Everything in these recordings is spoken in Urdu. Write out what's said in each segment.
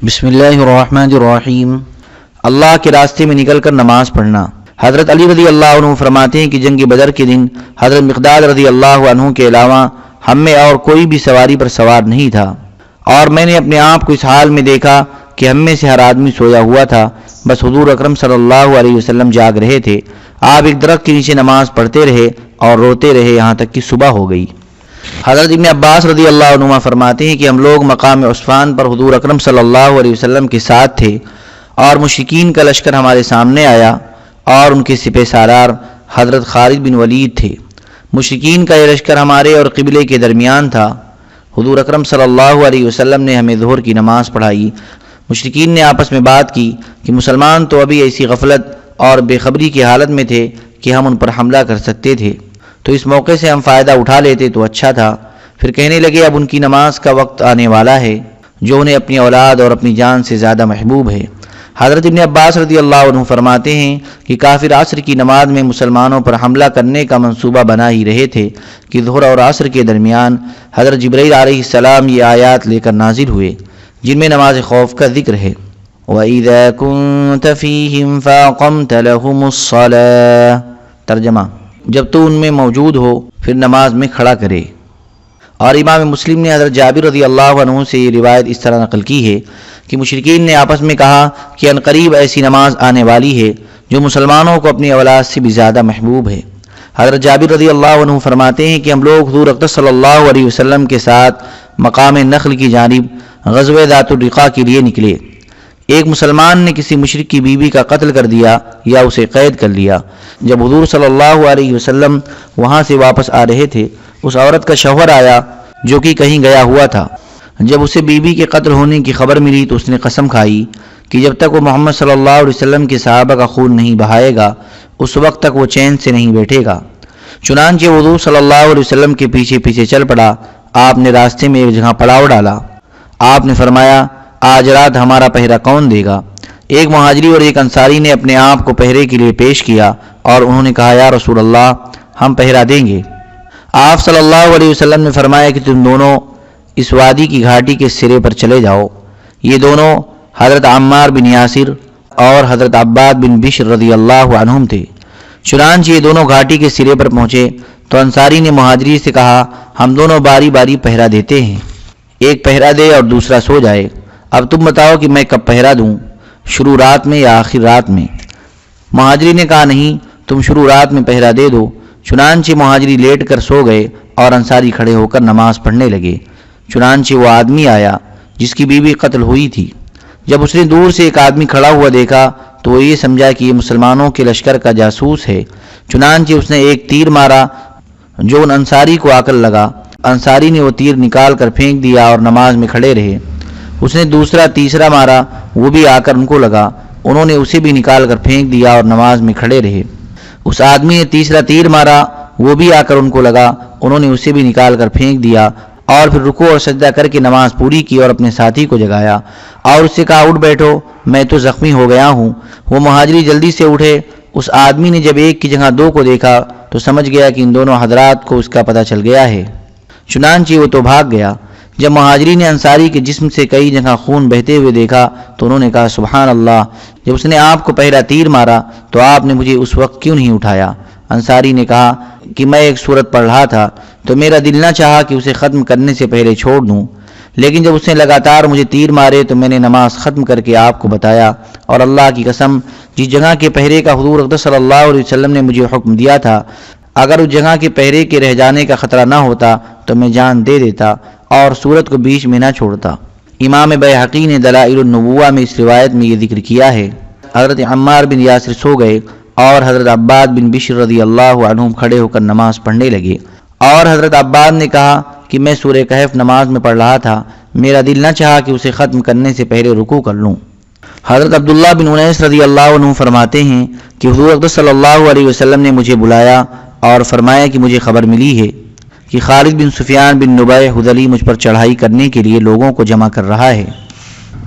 بسم اللہ الرحمن الرحیم۔ اللہ کے راستے میں نکل کر نماز پڑھنا۔ حضرت علی رضی اللہ عنہ فرماتے ہیں کہ جنگ بدر کے دن حضرت مقداد رضی اللہ عنہ کے علاوہ ہم میں اور کوئی بھی سواری پر سوار نہیں تھا، اور میں نے اپنے آپ کو اس حال میں دیکھا کہ ہم میں سے ہر آدمی سویا ہوا تھا، بس حضور اکرم صلی اللہ علیہ وسلم جاگ رہے تھے۔ آپ ایک درخت کے نیچے نماز پڑھتے رہے اور روتے رہے یہاں تک کہ صبح ہو گئی۔ حضرت ابن عباس رضی اللہ عنہ فرماتے ہیں کہ ہم لوگ مقام عصفان پر حضور اکرم صلی اللہ علیہ وسلم کے ساتھ تھے، اور مشرکین کا لشکر ہمارے سامنے آیا اور ان کے سپہ سالار حضرت خالد بن ولید تھے۔ مشرکین کا یہ لشکر ہمارے اور قبلے کے درمیان تھا۔ حضور اکرم صلی اللہ علیہ وسلم نے ہمیں ظہر کی نماز پڑھائی۔ مشرکین نے آپس میں بات کی کہ مسلمان تو ابھی ایسی غفلت اور بے خبری کی حالت میں تھے کہ ہم ان پر حملہ کر سکتے تھے، تو اس موقع سے ہم فائدہ اٹھا لیتے تو اچھا تھا۔ پھر کہنے لگے اب ان کی نماز کا وقت آنے والا ہے جو انہیں اپنی اولاد اور اپنی جان سے زیادہ محبوب ہے۔ حضرت ابن عباس رضی اللہ عنہ فرماتے ہیں کہ کافر عصر کی نماز میں مسلمانوں پر حملہ کرنے کا منصوبہ بنا ہی رہے تھے کہ ظہر اور عصر کے درمیان حضرت جبرائیل علیہ السلام یہ آیات لے کر نازل ہوئے جن میں نماز خوف کا ذکر ہے۔ وَإِذَا كُنْتَ فِيهِمْ فَأَقَمْتَ لَهُمُ الصَّلَاةَ۔ ترجمہ: جب تو ان میں موجود ہو پھر نماز میں کھڑا کرے۔ اور امام مسلم نے حضرت جابر رضی اللہ عنہ سے یہ روایت اس طرح نقل کی ہے کہ مشرکین نے آپس میں کہا کہ عنقریب ایسی نماز آنے والی ہے جو مسلمانوں کو اپنی اولاد سے بھی زیادہ محبوب ہے۔ حضرت جابر رضی اللہ عنہ فرماتے ہیں کہ ہم لوگ حضور اقدس صلی اللہ علیہ وسلم کے ساتھ مقام نخل کی جانب غزوہ ذات الرقاع کے لیے نکلے۔ ایک مسلمان نے کسی مشرک کی بیوی کا قتل کر دیا یا اسے قید کر لیا۔ جب حضور صلی اللہ علیہ وسلم وہاں سے واپس آ رہے تھے، اس عورت کا شوہر آیا جو کہ کہیں گیا ہوا تھا۔ جب اسے بیوی کے قتل ہونے کی خبر ملی تو اس نے قسم کھائی کہ جب تک وہ محمد صلی اللہ علیہ وسلم کے صحابہ کا خون نہیں بہائے گا اس وقت تک وہ چین سے نہیں بیٹھے گا۔ چنانچہ حضور صلی اللہ علیہ وسلم کے پیچھے پیچھے چل پڑا۔ آپ نے راستے میں ایک جگہ پڑاؤ ڈالا۔ آپ نے فرمایا آج رات ہمارا پہرا کون دے گا؟ ایک مہاجری اور ایک انصاری نے اپنے آپ کو پہرے کے لیے پیش کیا اور انہوں نے کہا یا رسول اللہ ہم پہرا دیں گے۔ آپ صلی اللہ علیہ وسلم نے فرمایا کہ تم دونوں اس وادی کی گھاٹی کے سرے پر چلے جاؤ۔ یہ دونوں حضرت عمار بن یاسر اور حضرت عباد بن بشر رضی اللہ عنہم تھے۔ چنانچہ یہ دونوں گھاٹی کے سرے پر پہنچے تو انصاری نے مہاجری سے کہا ہم دونوں باری باری پہرا دیتے ہیں، ایک پہرا دے اور دوسرا سو جائے۔ اب تم بتاؤ کہ میں کب پہرا دوں، شروع رات میں یا آخر رات میں؟ مہاجری نے کہا نہیں، تم شروع رات میں پہرا دے دو۔ چنانچہ مہاجری لیٹ کر سو گئے اور انصاری کھڑے ہو کر نماز پڑھنے لگے۔ چنانچہ وہ آدمی آیا جس کی بیوی قتل ہوئی تھی۔ جب اس نے دور سے ایک آدمی کھڑا ہوا دیکھا تو وہ یہ سمجھا کہ یہ مسلمانوں کے لشکر کا جاسوس ہے۔ چنانچہ اس نے ایک تیر مارا جو ان انصاری کو آ کر لگا۔ انصاری نے وہ تیر نکال کر پھینک دیا اور نماز میں کھڑے رہے۔ اس نے دوسرا تیسرا مارا، وہ بھی آ کر ان کو لگا، انہوں نے اسے بھی نکال کر پھینک دیا اور نماز میں کھڑے رہے۔ اس آدمی نے تیسرا تیر مارا، وہ بھی آ کر ان کو لگا، انہوں نے اسے بھی نکال کر پھینک دیا، اور پھر رکوع اور سجدہ کر کے نماز پوری کی اور اپنے ساتھی کو جگایا اور اس سے کہا اٹھ بیٹھو، میں تو زخمی ہو گیا ہوں۔ وہ مہاجری جلدی سے اٹھے۔ اس آدمی نے جب ایک کی جگہ دو کو دیکھا تو سمجھ گیا کہ ان دونوں حضرات کو اس کا پتہ چل گیا ہے، چنانچہ وہ تو بھاگ گیا۔ جب مہاجری نے انصاری کے جسم سے کئی جگہ خون بہتے ہوئے دیکھا تو انہوں نے کہا سبحان اللہ، جب اس نے آپ کو پہلا تیر مارا تو آپ نے مجھے اس وقت کیوں نہیں اٹھایا؟ انصاری نے کہا کہ میں ایک سورت پڑھ رہا تھا تو میرا دل نہ چاہا کہ اسے ختم کرنے سے پہلے چھوڑ دوں، لیکن جب اس نے لگاتار مجھے تیر مارے تو میں نے نماز ختم کر کے آپ کو بتایا، اور اللہ کی قسم جس جگہ کے پہرے کا حضور اقدس صلی اللہ علیہ وسلم نے مجھے حکم دیا تھا، اگر اس جگہ کے پہرے کے رہ جانے کا خطرہ نہ ہوتا تو میں جان دے دیتا اور سورت کو بیچ میں نہ چھوڑتا۔ امام بیہقی نے دلائل النبوہ میں اس روایت میں یہ ذکر کیا ہے۔ حضرت عمار بن یاسر سو گئے اور حضرت عباد بن بشر رضی اللہ عنہم کھڑے ہو کر نماز پڑھنے لگے، اور حضرت عباد نے کہا کہ میں سورہ کہف نماز میں پڑھ رہا تھا، میرا دل نہ چاہا کہ اسے ختم کرنے سے پہلے رکوع کر لوں۔ حضرت عبداللہ بن انیس رضی اللہ عنہ فرماتے ہیں کہ حضور اقدس صلی اللہ علیہ وسلم نے مجھے بلایا اور فرمایا کہ مجھے خبر ملی ہے کہ خالد بن سفیان بن نبیہ حذلی مجھ پر چڑھائی کرنے کے لیے لوگوں کو جمع کر رہا ہے،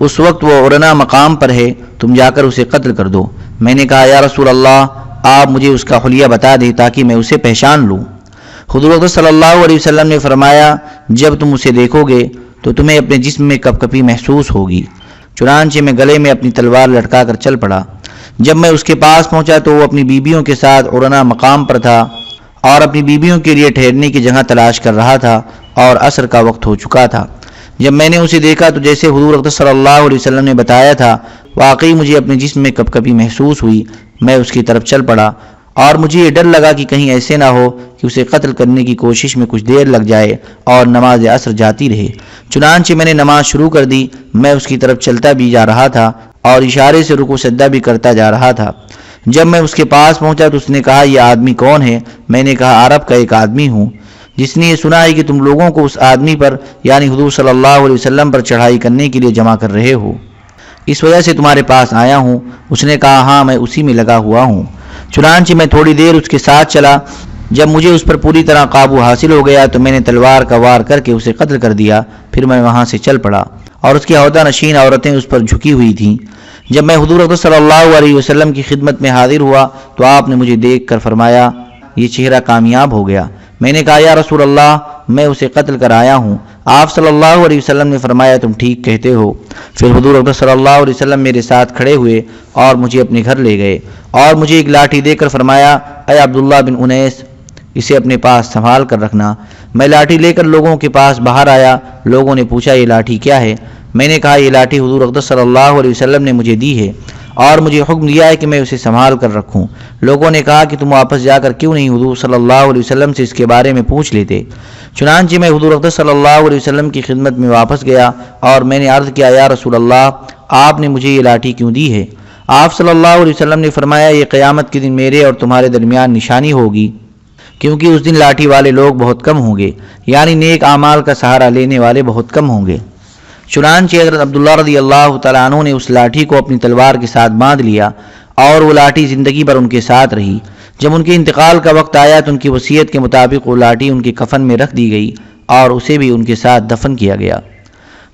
اس وقت وہ عرنا مقام پر ہے، تم جا کر اسے قتل کر دو۔ میں نے کہا یا رسول اللہ آپ مجھے اس کا حلیہ بتا دیں تاکہ میں اسے پہچان لوں۔ حضور صلی اللہ علیہ وسلم نے فرمایا جب تم اسے دیکھو گے تو تمہیں اپنے جسم میں کپ کپی محسوس ہوگی، چنانچہ میں گلے میں اپنی تلوار لٹکا کر چل پڑا۔ جب میں اس کے پاس پہنچا تو وہ اپنی بیویوں کے ساتھ عرنا مقام پر تھا اور اپنی بیویوں کے لیے ٹھہرنے کی جگہ تلاش کر رہا تھا اور عصر کا وقت ہو چکا تھا۔ جب میں نے اسے دیکھا تو جیسے حضور اقدس صلی اللہ علیہ وسلم نے بتایا تھا، واقعی مجھے اپنے جسم میں کپکپی محسوس ہوئی۔ میں اس کی طرف چل پڑا اور مجھے یہ ڈر لگا کہ کہیں ایسے نہ ہو کہ اسے قتل کرنے کی کوشش میں کچھ دیر لگ جائے اور نماز عصر جاتی رہے۔ چنانچہ میں نے نماز شروع کر دی۔ میں اس کی طرف چلتا بھی جا رہا تھا اور اشارے سے رکوع سجدہ بھی کرتا جا رہا تھا۔ جب میں اس کے پاس پہنچا تو اس نے کہا، یہ آدمی کون ہے؟ میں نے کہا، عرب کا ایک آدمی ہوں جس نے یہ سنا ہے کہ تم لوگوں کو اس آدمی پر یعنی حضور صلی اللہ علیہ وسلم پر چڑھائی کرنے کے لیے جمع کر رہے ہو، اس وجہ سے تمہارے پاس آیا ہوں۔ اس نے کہا، ہاں میں اسی میں لگا ہوا ہوں۔ چنانچہ میں تھوڑی دیر اس کے ساتھ چلا۔ جب مجھے اس پر پوری طرح قابو حاصل ہو گیا تو میں نے تلوار کا وار کر کے اسے قتل کر دیا۔ پھر میں وہاں سے چل پڑا اور اس کی عہدہ نشین عورتیں اس پر جھکی ہوئی تھیں۔ جب میں حضور اقدس صلی اللہ علیہ وسلم کی خدمت میں حاضر ہوا تو آپ نے مجھے دیکھ کر فرمایا، یہ چہرہ کامیاب ہو گیا۔ میں نے کہا، یا رسول اللہ، میں اسے قتل کر آیا ہوں۔ آپ صلی اللہ علیہ وسلم نے فرمایا، تم ٹھیک کہتے ہو۔ پھر حضور اقدس صلی اللہ علیہ وسلم میرے ساتھ کھڑے ہوئے اور مجھے اپنے گھر لے گئے اور مجھے ایک لاٹھی دے کر فرمایا، اے عبداللہ بن انیس، اسے اپنے پاس سنبھال کر رکھنا۔ میں لاٹھی لے کر لوگوں کے پاس باہر آیا۔ لوگوں نے پوچھا، یہ لاٹھی کیا ہے؟ میں نے کہا، یہ لاٹھی حضور اقدس صلی اللہ علیہ وسلم نے مجھے دی ہے اور مجھے حکم دیا ہے کہ میں اسے سنبھال کر رکھوں۔ لوگوں نے کہا کہ تم واپس جا کر کیوں نہیں حضور صلی اللہ علیہ وسلم سے اس کے بارے میں پوچھ لیتے؟ چنانچہ میں حضور اقدس صلی اللہ علیہ وسلم کی خدمت میں واپس گیا اور میں نے عرض کیا، یا رسول اللہ، آپ نے مجھے یہ لاٹھی کیوں دی ہے؟ آپ صلی اللہ علیہ وسلم نے فرمایا، یہ قیامت کے دن میرے اور تمہارے درمیان نشانی ہوگی، کیونکہ اس دن لاٹھی والے لوگ بہت کم ہوں گے، یعنی نیک اعمال کا سہارا لینے والے بہت کم ہوں گے۔ چنانچہ حضرت عبداللہ رضی اللہ تعالیٰ عنہ نے اس لاٹھی کو اپنی تلوار کے ساتھ باندھ لیا اور وہ لاٹھی زندگی بھر ان کے ساتھ رہی۔ جب ان کے انتقال کا وقت آیا تو ان کی وصیت کے مطابق وہ لاٹھی ان کے کفن میں رکھ دی گئی اور اسے بھی ان کے ساتھ دفن کیا گیا۔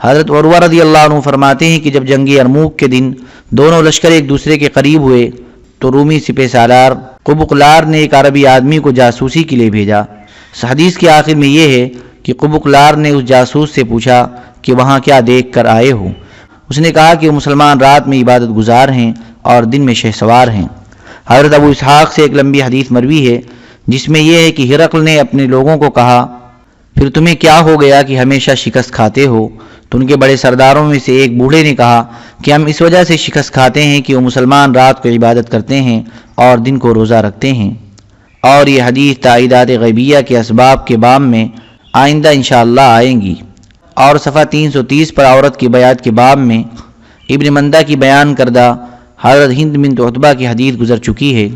حضرت عروہ رضی اللہ عنہ فرماتے ہیں کہ جب جنگ یرموک کے دن دونوں لشکر ایک دوسرے کے قریب ہوئے تو رومی سپہ سالار قبقلار نے ایک عربی آدمی کو جاسوسی کے لیے بھیجا۔ اس حدیث کے آخر میں یہ ہے کہ قبقلار نے اس جاسوس سے پوچھا کہ وہاں کیا دیکھ کر آئے ہو؟ اس نے کہا کہ وہ مسلمان رات میں عبادت گزار ہیں اور دن میں شہ سوار ہیں۔ حضرت ابو اسحاق سے ایک لمبی حدیث مروی ہے جس میں یہ ہے کہ ہرقل نے اپنے لوگوں کو کہا، پھر تمہیں کیا ہو گیا کہ ہمیشہ شکست کھاتے ہو؟ تو ان کے بڑے سرداروں میں سے ایک بوڑھے نے کہا کہ ہم اس وجہ سے شکست کھاتے ہیں کہ وہ مسلمان رات کو عبادت کرتے ہیں اور دن کو روزہ رکھتے ہیں۔ اور یہ حدیث تائیدات غیبیہ کے اسباب کے باب میں آئندہ انشاءاللہ آئیں گی۔ اور صفحہ 330 پر عورت کی بیعت کے باب میں ابن مندہ کی بیان کردہ حضرت ہند بنت عتبہ کی حدیث گزر چکی ہے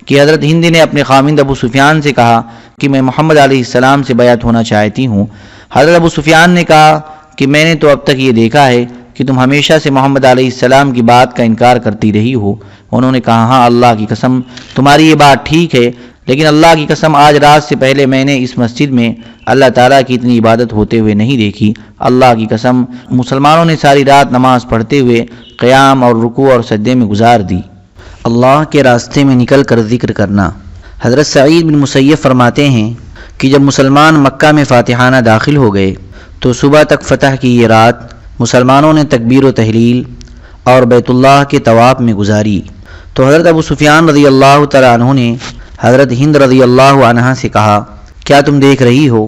کہ حضرت ہند نے اپنے خامند ابو سفیان سے کہا کہ میں محمد علیہ السلام سے بیعت ہونا چاہتی ہوں۔ حضرت ابو سفیان نے کہا کہ میں نے تو اب تک یہ دیکھا ہے کہ تم ہمیشہ سے محمد علیہ السلام کی بات کا انکار کرتی رہی ہو۔ انہوں نے کہا، ہاں اللہ کی قسم تمہاری یہ بات ٹھیک ہے، لیکن اللہ کی قسم آج رات سے پہلے میں نے اس مسجد میں اللہ تعالیٰ کی اتنی عبادت ہوتے ہوئے نہیں دیکھی۔ اللہ کی قسم مسلمانوں نے ساری رات نماز پڑھتے ہوئے قیام اور رکوع اور سجدے میں گزار دی۔ اللہ کے راستے میں نکل کر ذکر کرنا۔ حضرت سعید بن مسیب فرماتے ہیں کہ جب مسلمان مکہ میں فاتحانہ داخل ہو گئے تو صبح تک فتح کی یہ رات مسلمانوں نے تکبیر و تحلیل اور بیت اللہ کے طواف میں گزاری۔ تو حضرت ابو سفیان رضی اللہ تعالیٰ عنہ نے حضرت ہند رضی اللہ عنہا سے کہا، کیا تم دیکھ رہی ہو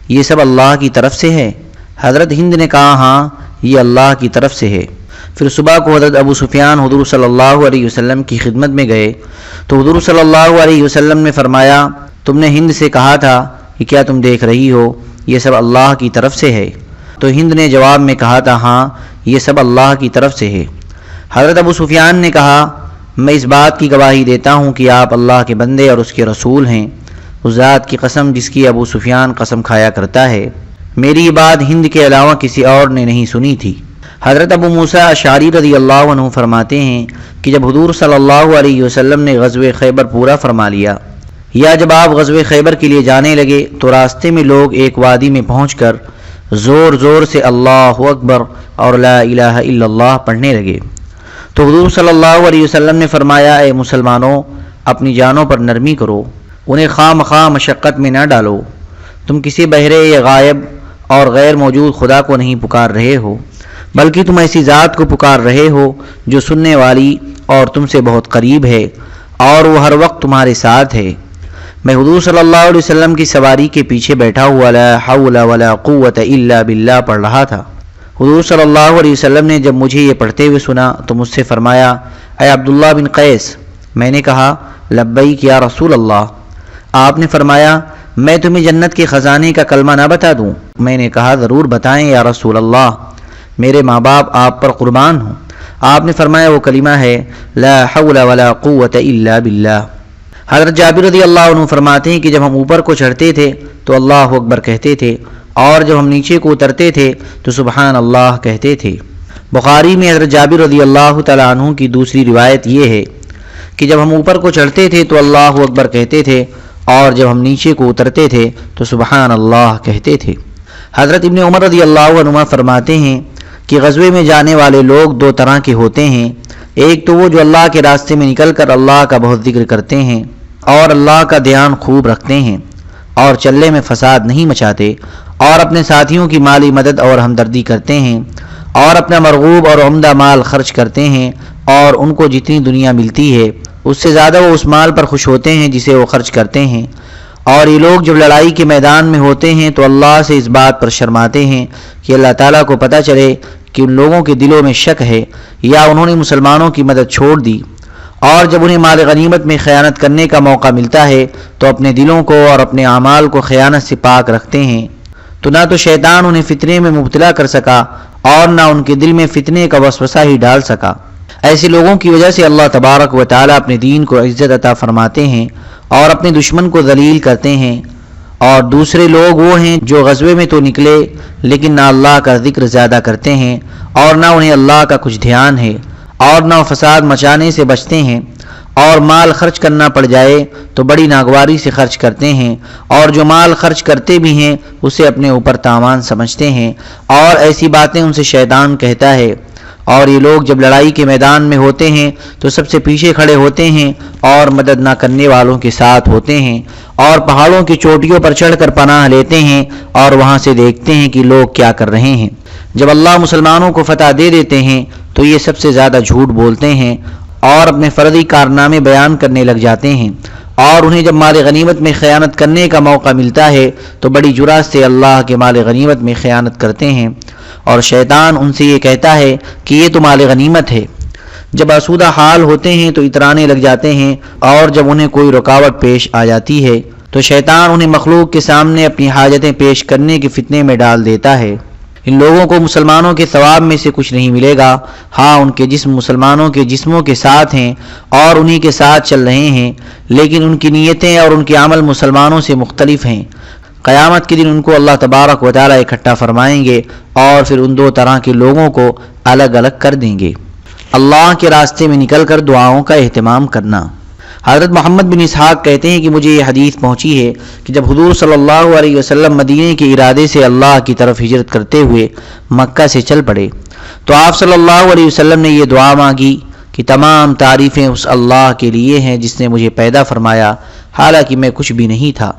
یہ سب اللہ کی طرف سے ہے؟ حضرت ہند نے کہا، ہاں یہ اللہ کی طرف سے ہے۔ پھر صبح کو حضرت ابو سفیان حضور صلی اللہ علیہ وسلم کی خدمت میں گئے تو حضور صلی اللہ علیہ وسلم نے فرمایا، تم نے ہند سے کہا تھا کہ کیا تم دیکھ رہی ہو یہ سب اللہ کی طرف سے ہے؟ تو ہند نے جواب میں کہا تھا، ہاں یہ سب اللہ کی طرف سے ہے۔ حضرت ابو سفیان نے کہا، میں اس بات کی گواہی دیتا ہوں کہ آپ اللہ کے بندے اور اس کے رسول ہیں، اس ذات کی قسم جس کی ابو سفیان قسم کھایا کرتا ہے، میری یہ بات ہند کے علاوہ کسی اور نے نہیں سنی تھی۔ حضرت ابو موسیٰ اشعری رضی اللہ عنہ فرماتے ہیں کہ جب حضور صلی اللہ علیہ وسلم نے غزوہ خیبر پورا فرما لیا یا جب آپ غزوہ خیبر کے لیے جانے لگے تو راستے میں لوگ ایک وادی میں پہنچ کر زور زور سے اللہ اکبر اور لا الہ الا اللہ پڑھنے لگے۔ تو حضور صلی اللہ علیہ وسلم نے فرمایا، اے مسلمانوں، اپنی جانوں پر نرمی کرو، انہیں خواہ مخواہ مشقت میں نہ ڈالو، تم کسی بہرے یا غائب اور غیر موجود خدا کو نہیں پکار رہے ہو۔ بلکہ تم ایسی ذات کو پکار رہے ہو جو سننے والی اور تم سے بہت قریب ہے اور وہ ہر وقت تمہارے ساتھ ہے۔ میں حضور صلی اللہ علیہ وسلم کی سواری کے پیچھے بیٹھا ہوا لا حول ولا قوت الا باللہ پڑھ رہا تھا۔ حضور صلی اللہ علیہ وسلم نے جب مجھے یہ پڑھتے ہوئے سنا تو مجھ سے فرمایا، اے عبداللہ بن قیس۔ میں نے کہا، لبیک یا رسول اللہ۔ آپ نے فرمایا، میں تمہیں جنت کے خزانے کا کلمہ نہ بتا دوں؟ میں نے کہا، ضرور بتائیں یا رسول اللہ، میرے ماں باپ آپ پر قربان ہوں۔ آپ نے فرمایا، وہ کلمہ ہے لا حول ولا قوت الا باللہ۔ حضرت جابر رضی اللہ عنہ فرماتے ہیں کہ جب ہم اوپر کو چڑھتے تھے تو اللہ اکبر کہتے تھے، اور جب ہم نیچے کو اترتے تھے تو سبحان اللہ کہتے تھے۔ بخاری میں حضرت جابر رضی اللہ تعالیٰ عنہ کی دوسری روایت یہ ہے کہ جب ہم اوپر کو چڑھتے تھے تو اللہ اکبر کہتے تھے، اور جب ہم نیچے کو اترتے تھے تو سبحان اللہ کہتے تھے۔ حضرت ابن عمر رضی اللہ عنہ فرماتے ہیں کہ غزوے میں جانے والے لوگ دو طرح کے ہوتے ہیں، ایک تو وہ جو اللہ کے راستے میں نکل کر اللہ کا بہت ذکر کرتے ہیں اور اللہ کا دھیان خوب رکھتے ہیں اور چلے میں فساد نہیں مچاتے، اور اپنے ساتھیوں کی مالی مدد اور ہمدردی کرتے ہیں، اور اپنا مرغوب اور عمدہ مال خرچ کرتے ہیں، اور ان کو جتنی دنیا ملتی ہے اس سے زیادہ وہ اس مال پر خوش ہوتے ہیں جسے وہ خرچ کرتے ہیں۔ اور یہ لوگ جب لڑائی کے میدان میں ہوتے ہیں تو اللہ سے اس بات پر شرماتے ہیں کہ اللہ تعالیٰ کو پتہ چلے کہ ان لوگوں کے دلوں میں شک ہے یا انہوں نے مسلمانوں کی مدد چھوڑ دی، اور جب انہیں مال غنیمت میں خیانت کرنے کا موقع ملتا ہے تو اپنے دلوں کو اور اپنے اعمال کو خیانت سے پاک رکھتے ہیں، تو نہ تو شیطان انہیں فتنے میں مبتلا کر سکا اور نہ ان کے دل میں فتنے کا وسوسہ ہی ڈال سکا۔ ایسے لوگوں کی وجہ سے اللہ تبارک و تعالیٰ اپنے دین کو عزت عطا فرماتے ہیں اور اپنے دشمن کو ذلیل کرتے ہیں۔ اور دوسرے لوگ وہ ہیں جو غزوے میں تو نکلے لیکن نہ اللہ کا ذکر زیادہ کرتے ہیں اور نہ انہیں اللہ کا کچھ دھیان ہے، اور نہ فساد مچانے سے بچتے ہیں، اور مال خرچ کرنا پڑ جائے تو بڑی ناگواری سے خرچ کرتے ہیں، اور جو مال خرچ کرتے بھی ہیں اسے اپنے اوپر تاوان سمجھتے ہیں، اور ایسی باتیں ان سے شیطان کہتا ہے۔ اور یہ لوگ جب لڑائی کے میدان میں ہوتے ہیں تو سب سے پیچھے کھڑے ہوتے ہیں اور مدد نہ کرنے والوں کے ساتھ ہوتے ہیں، اور پہاڑوں کی چوٹیوں پر چڑھ کر پناہ لیتے ہیں اور وہاں سے دیکھتے ہیں کہ لوگ کیا کر رہے ہیں۔ جب اللہ مسلمانوں کو فتح دے دیتے ہیں تو یہ سب سے زیادہ جھوٹ بولتے ہیں اور اپنے فردی کارنامے بیان کرنے لگ جاتے ہیں، اور انہیں جب مال غنیمت میں خیانت کرنے کا موقع ملتا ہے تو بڑی جرأت سے اللہ کے مال غنیمت میں خیانت کرتے ہیں، اور شیطان ان سے یہ کہتا ہے کہ یہ تو مال غنیمت ہے۔ جب آسودہ حال ہوتے ہیں تو اترانے لگ جاتے ہیں، اور جب انہیں کوئی رکاوٹ پیش آ جاتی ہے تو شیطان انہیں مخلوق کے سامنے اپنی حاجتیں پیش کرنے کے فتنے میں ڈال دیتا ہے۔ ان لوگوں کو مسلمانوں کے ثواب میں سے کچھ نہیں ملے گا، ہاں ان کے جسم مسلمانوں کے جسموں کے ساتھ ہیں اور انہی کے ساتھ چل رہے ہیں، لیکن ان کی نیتیں اور ان کے عمل مسلمانوں سے مختلف ہیں۔ قیامت کے دن ان کو اللہ تبارک و تعالیٰ اکٹھا فرمائیں گے اور پھر ان دو طرح کے لوگوں کو الگ الگ کر دیں گے۔ اللہ کے راستے میں نکل کر دعاؤں کا اہتمام کرنا۔ حضرت محمد بن اسحاق کہتے ہیں کہ مجھے یہ حدیث پہنچی ہے کہ جب حضور صلی اللہ علیہ وسلم مدینے کے ارادے سے اللہ کی طرف ہجرت کرتے ہوئے مکہ سے چل پڑے تو آپ صلی اللہ علیہ وسلم نے یہ دعا مانگی کہ تمام تعریفیں اس اللہ کے لیے ہیں جس نے مجھے پیدا فرمایا حالانکہ میں کچھ بھی نہیں تھا۔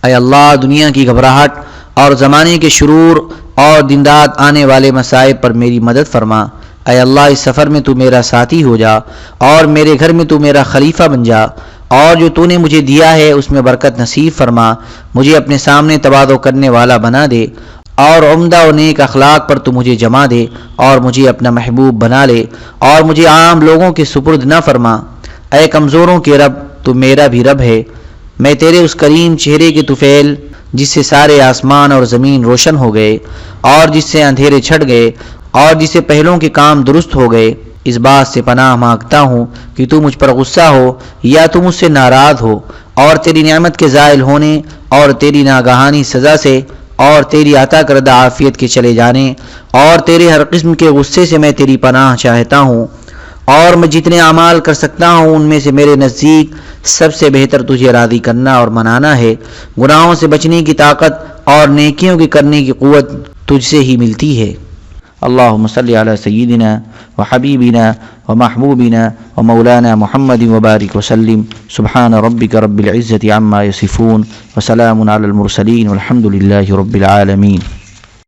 اے اللہ، دنیا کی گھبراہٹ اور زمانے کے شرور اور دن رات آنے والے مصائب پر میری مدد فرما۔ اے اللہ، اس سفر میں تو میرا ساتھی ہو جا اور میرے گھر میں تو میرا خلیفہ بن جا، اور جو تو نے مجھے دیا ہے اس میں برکت نصیب فرما۔ مجھے اپنے سامنے تواضع کرنے والا بنا دے، اور عمدہ و نیک اخلاق پر تو مجھے جما دے، اور مجھے اپنا محبوب بنا لے، اور مجھے عام لوگوں کے سپرد نہ فرما۔ اے کمزوروں کے رب، تو میرا بھی رب ہے۔ میں تیرے اس کریم چہرے کے طفیل جس سے سارے آسمان اور زمین روشن ہو گئے اور جس سے اندھیرے چھٹ گئے اور جس سے پہلوں کے کام درست ہو گئے، اس بات سے پناہ مانگتا ہوں کہ تو مجھ پر غصہ ہو یا تو مجھ سے ناراض ہو، اور تیری نعمت کے زائل ہونے اور تیری ناگہانی سزا سے اور تیری عطا کردہ عافیت کے چلے جانے اور تیرے ہر قسم کے غصے سے میں تیری پناہ چاہتا ہوں، اور میں جتنے اعمال کر سکتا ہوں ان میں سے میرے نزدیک سب سے بہتر تجھے راضی کرنا اور منانا ہے۔ گناہوں سے بچنے کی طاقت اور نیکیوں کی کرنے کی قوت تجھ سے ہی ملتی ہے۔ اللہم صلی علی سیدنا وحبیبنا ومحبوبنا ومولانا محمد وبارک وسلم۔ سبحان ربک رب العزت عما یصفون وسلام علی المرسلین والحمد للہ رب العالمین۔